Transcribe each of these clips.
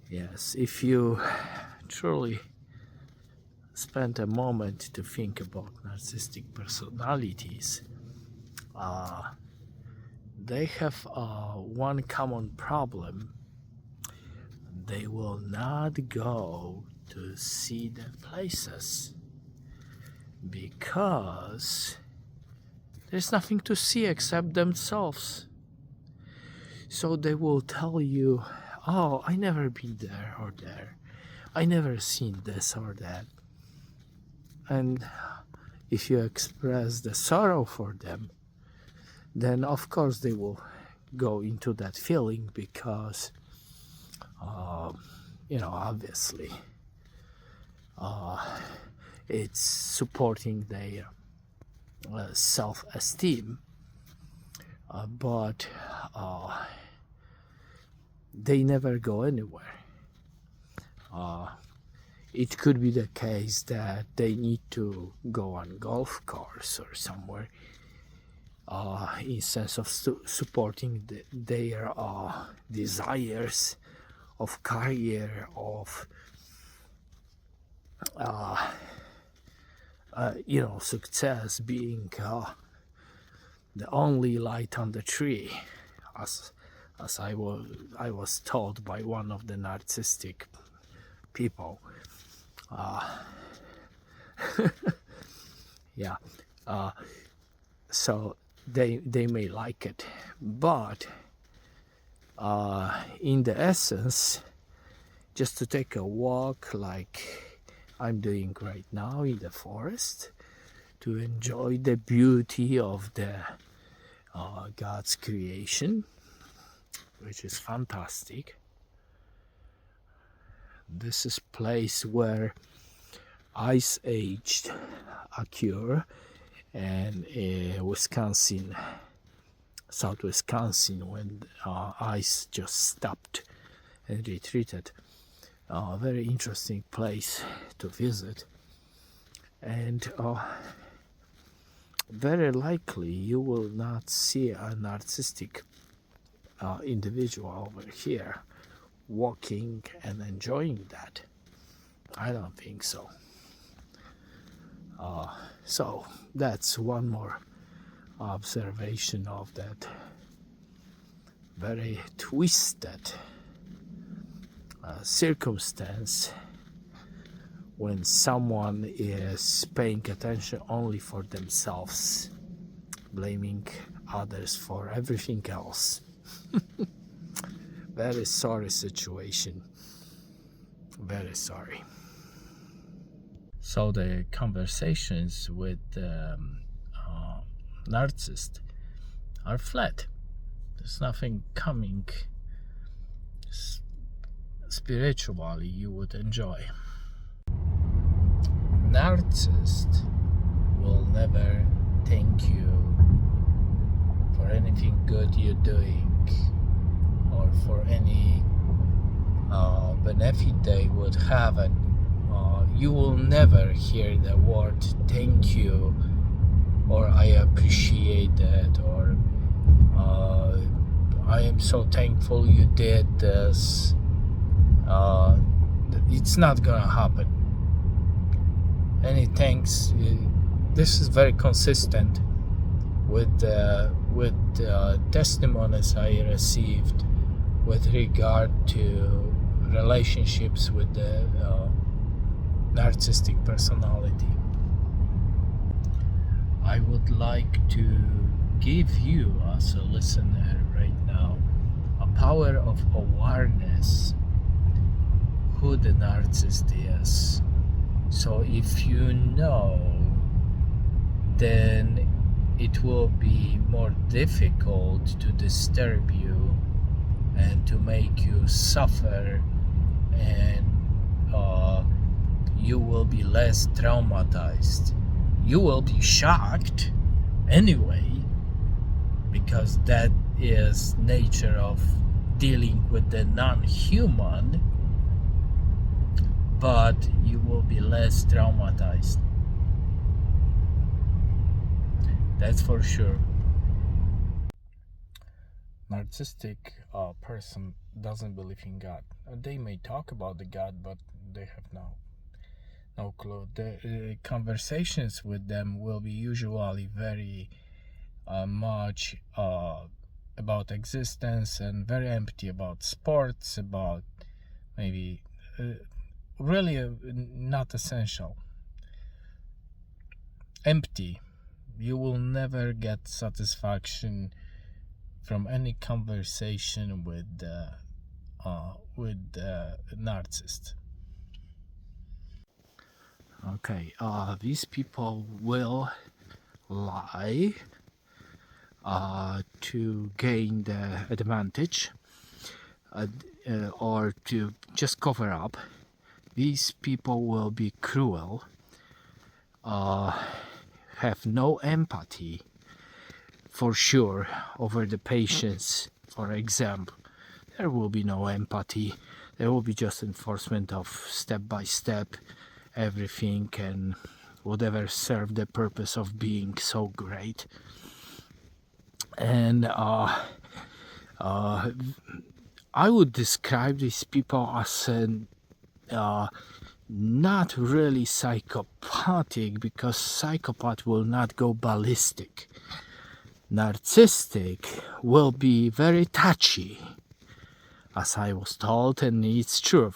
Yes, if you truly spend a moment to think about narcissistic personalities, they have one common problem. They will not go to see the places because there's nothing to see except themselves. So they will tell you, oh, I never been there or there. I never seen this or that. And if you express the sorrow for them, then of course they will go into that feeling because, obviously, it's supporting their self-esteem, but they never go anywhere. It could be the case that they need to go on golf course or somewhere in sense of supporting their desires of career, of success, being the only light on the tree, as I was told by one of the narcissistic people. Yeah. So they may like it, but in the essence, just to take a walk like I'm doing right now in the forest, to enjoy the beauty of the God's creation, which is fantastic. This is place where ice age occur, and Wisconsin, South Wisconsin, when ice just stopped and retreated. Very interesting place to visit, and very likely you will not see a narcissistic individual over here walking and enjoying that. I don't think so. So that's one more observation of that very twisted circumstance when someone is paying attention only for themselves, blaming others for everything else. Very sorry situation. Very sorry. So the conversations with narcissists are flat. There's nothing coming spiritually you would enjoy. Narcissist will never thank you for anything good you're doing or for any benefit they would have, and you will never hear the word thank you or I appreciate that or I am so thankful you did this. It's not gonna happen. Any thanks, this is very consistent with testimonies I received with regard to relationships with the narcissistic personality. I would like to give you as a listener right now a power of awareness who the narcissist is. So if you know, then it will be more difficult to disturb you and to make you suffer, and you will be less traumatized. You will be shocked anyway, because that is nature of dealing with the non-human, but you will be less traumatized. That's for sure. Narcissistic person doesn't believe in God. They may talk about the God, but they have no clue. The conversations with them will be usually very much about existence and very empty about sports, about maybe really not essential. Empty. You will never get satisfaction from any conversation with the narcissist. Okay, these people will lie to gain the advantage, or to just cover up. These people will be cruel, have no empathy for sure over the patients. For example, there will be no empathy. There will be just enforcement of step by step everything and whatever serve the purpose of being so great. And I would describe these people as not really psychopathic, because psychopath will not go ballistic. Narcissistic will be very touchy, as I was told, and it's true,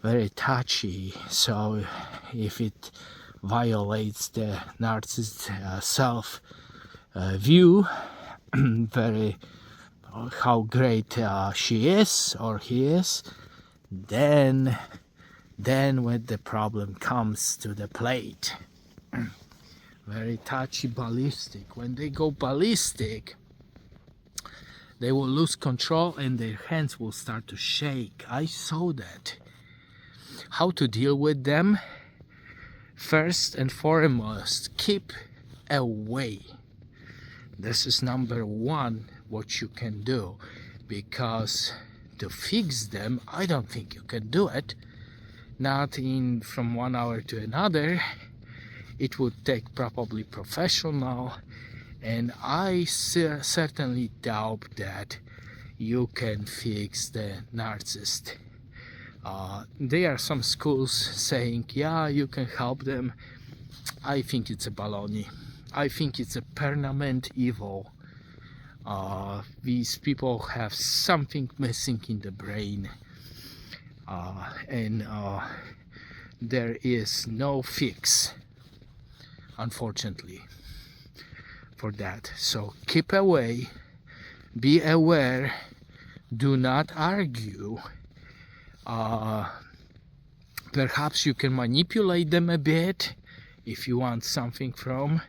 very touchy. So if it violates the narcissist self view, very how great she is or he is, then when the problem comes to the plate, very touchy, ballistic. When they go ballistic, they will lose control and their hands will start to shake. I saw that. How to deal with them? First and foremost, keep away. This is number one, what you can do, because to fix them, I don't think you can do it. Not in from 1 hour to another. It would take probably professional, and I certainly doubt that you can fix the narcissist. There are some schools saying, yeah, you can help them. I think it's a baloney. I think it's a permanent evil. These people have something missing in the brain, and there is no fix, unfortunately, for that. So keep away, be aware, do not argue. Perhaps you can manipulate them a bit if you want something from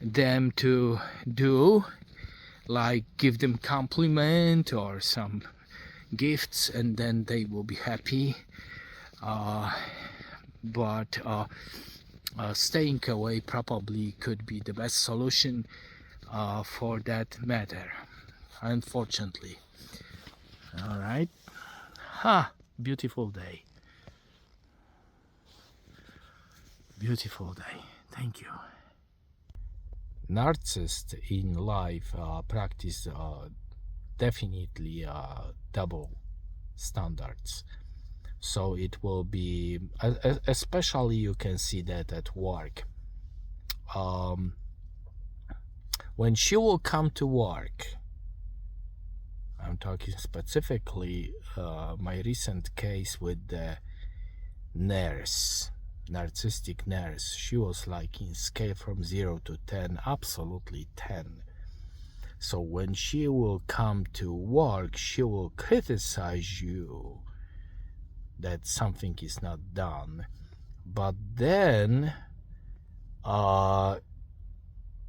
them to do, like give them compliment or some gifts, and then they will be happy. But staying away probably could be the best solution for that matter, unfortunately. All right. Beautiful day. Beautiful day. Thank you. Narcissists in life practice definitely double standards. So it will be, especially you can see that at work. When she will come to work, I'm talking specifically my recent case with the nurse, narcissistic nurse. She was like in scale from 0 to 10, absolutely 10. So when she will come to work, she will criticize you that something is not done, but then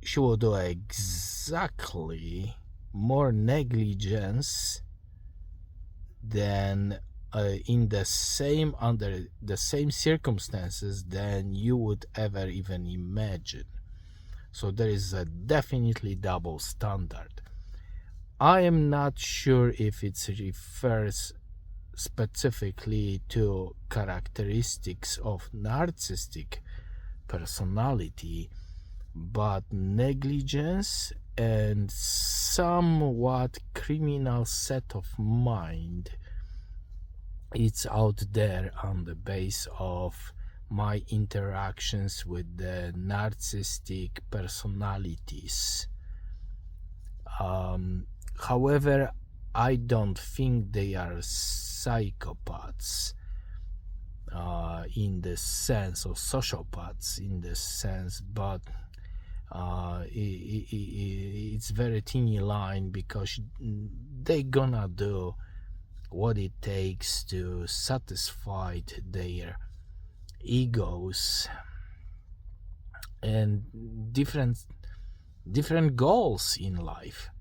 she will do exactly more negligence than under the same circumstances than you would ever even imagine. So there is a definitely double standard. I am not sure if it refers specifically to characteristics of narcissistic personality, but negligence and somewhat criminal set of mind. It's out there on the base of my interactions with the narcissistic personalities. However, I don't think they are psychopaths in the sense, or sociopaths in the sense, but it's very tiny line, because they gonna do what it takes to satisfy their egos and different goals in life.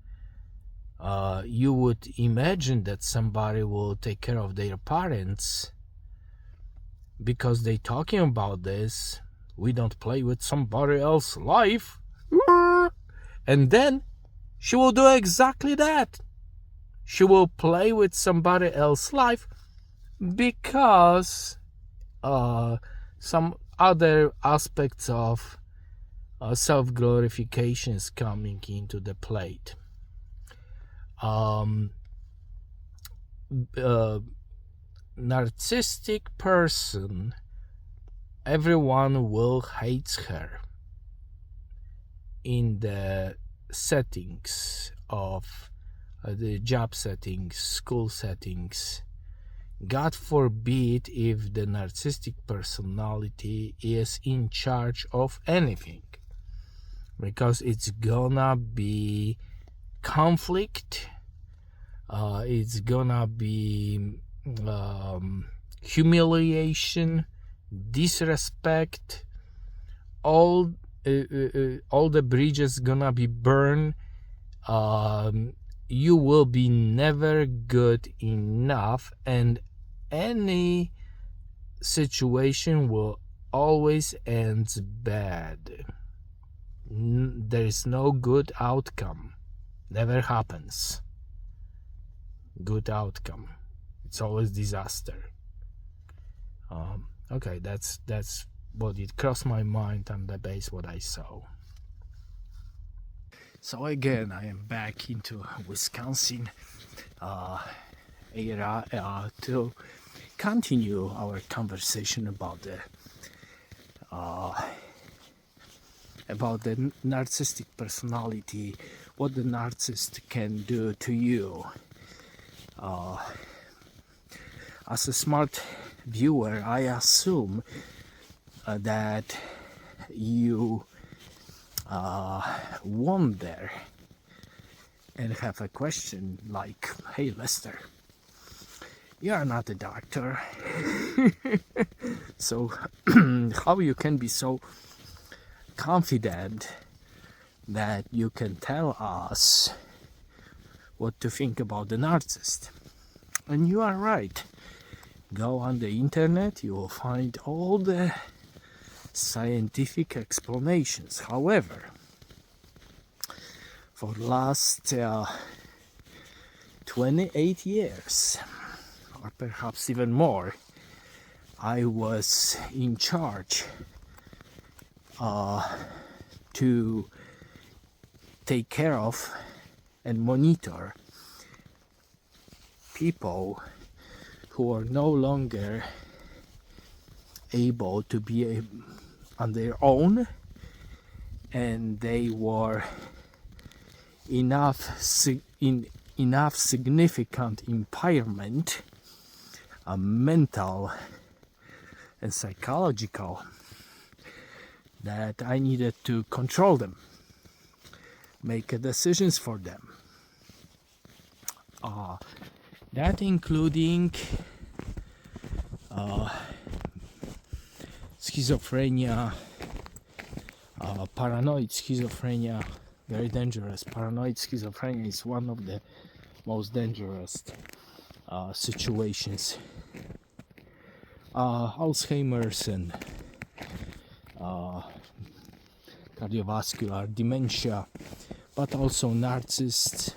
You would imagine that somebody will take care of their parents because they talking about this. We don't play with somebody else's life. And then she will do exactly that. She will play with somebody else's life because some other aspects of self-glorification is coming into the plate. Narcissistic person, everyone will hate her in the settings of the job settings, school settings. God forbid if the narcissistic personality is in charge of anything, because it's gonna be conflict, it's gonna be humiliation, disrespect, all the bridges gonna be burned. You will be never good enough, and any situation will always end bad. There is no good outcome. Never happens. Good outcome. It's always disaster. Okay, that's what it crossed my mind on the base what I saw. So again, I am back into Wisconsin area to continue our conversation about the narcissistic personality, what the narcissist can do to you. As a smart viewer, I assume that you wonder and have a question like, hey Lester, you are not a doctor, so how you can be so confident that you can tell us what to think about the narcissist? And you are right. Go on the internet, you will find all the scientific explanations. However, for the last 28 years, or perhaps even more, I was in charge to take care of and monitor people who are no longer able to be on their own, and they were enough significant impairment, mental and psychological, that I needed to control them, make decisions for them. That including schizophrenia, paranoid schizophrenia, very dangerous. Paranoid schizophrenia is one of the most dangerous situations. Alzheimer's and cardiovascular dementia, but also narcissists,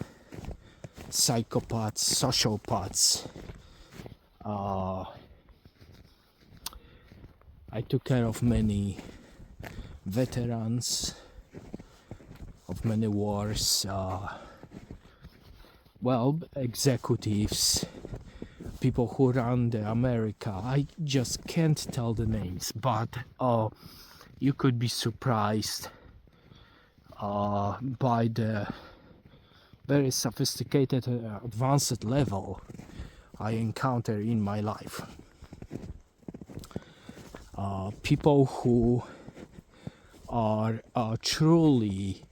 psychopaths, sociopaths. I took care of many veterans of many wars, well, executives, people who run the America. I just can't tell the names, but you could be surprised by the very sophisticated, advanced level I encounter in my life. People who are truly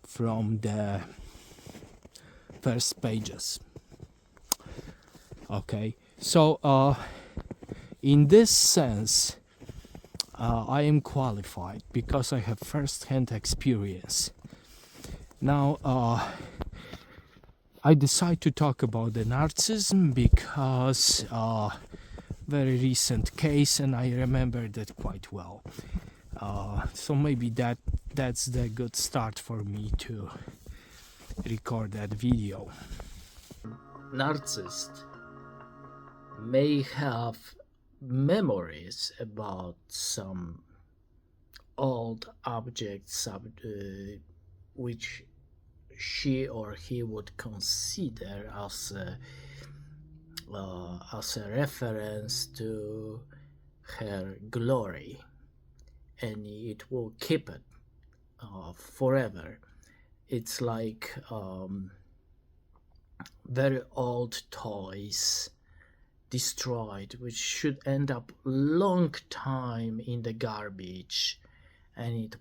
from the first pages. Okay, so in this sense, I am qualified because I have first-hand experience. Now, I decide to talk about the narcissism because very recent case, and I remember that quite well. So maybe that's the good start for me to record that video. Narcissist may have memories about some old objects which she or he would consider as a reference to her glory, and it will keep it forever. It's like very old toys destroyed, which should end up long time in the garbage, and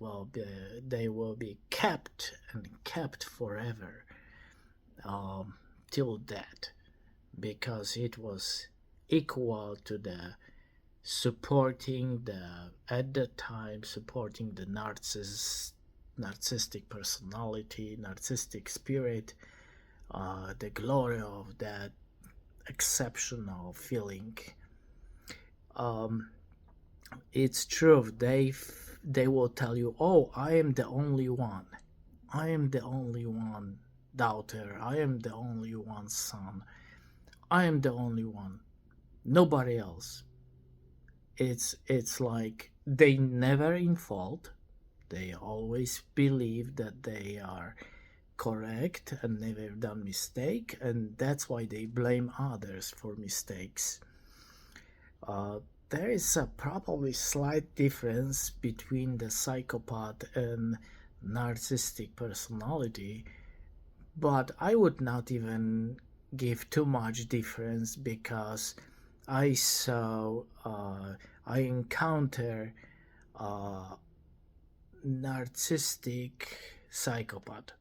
they will be kept and kept forever till death, because it was equal to the at the time supporting the narcissistic personality, narcissistic spirit, the glory of that exceptional feeling. It's true, they will tell you, oh, I am the only one, I am the only one daughter, I am the only one son, I am the only one, nobody else. It's like they never in fault, they always believe that they are correct and never done mistake, and that's why they blame others for mistakes. There is a probably slight difference between the psychopath and narcissistic personality, but I would not even give too much difference, because I encounter narcissistic psychopath.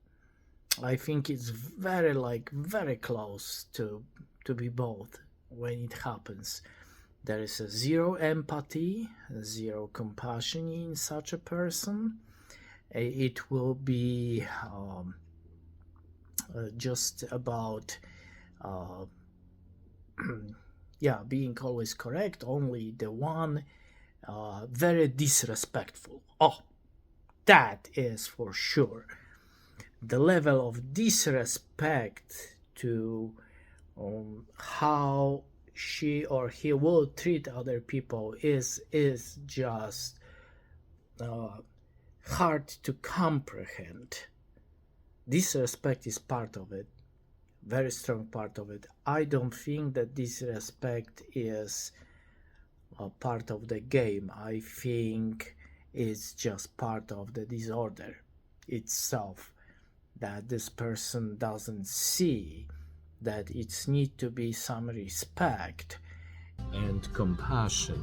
I think it's very close to be both when it happens. There is a zero empathy, zero compassion in such a person. It will be just about being always correct, only the one, very disrespectful. Oh, that is for sure. The level of disrespect to how she or he will treat other people is just hard to comprehend. Disrespect is part of it, very strong part of it. I don't think that disrespect is a part of the game. I think it's just part of the disorder itself, that this person doesn't see that it's need to be some respect and compassion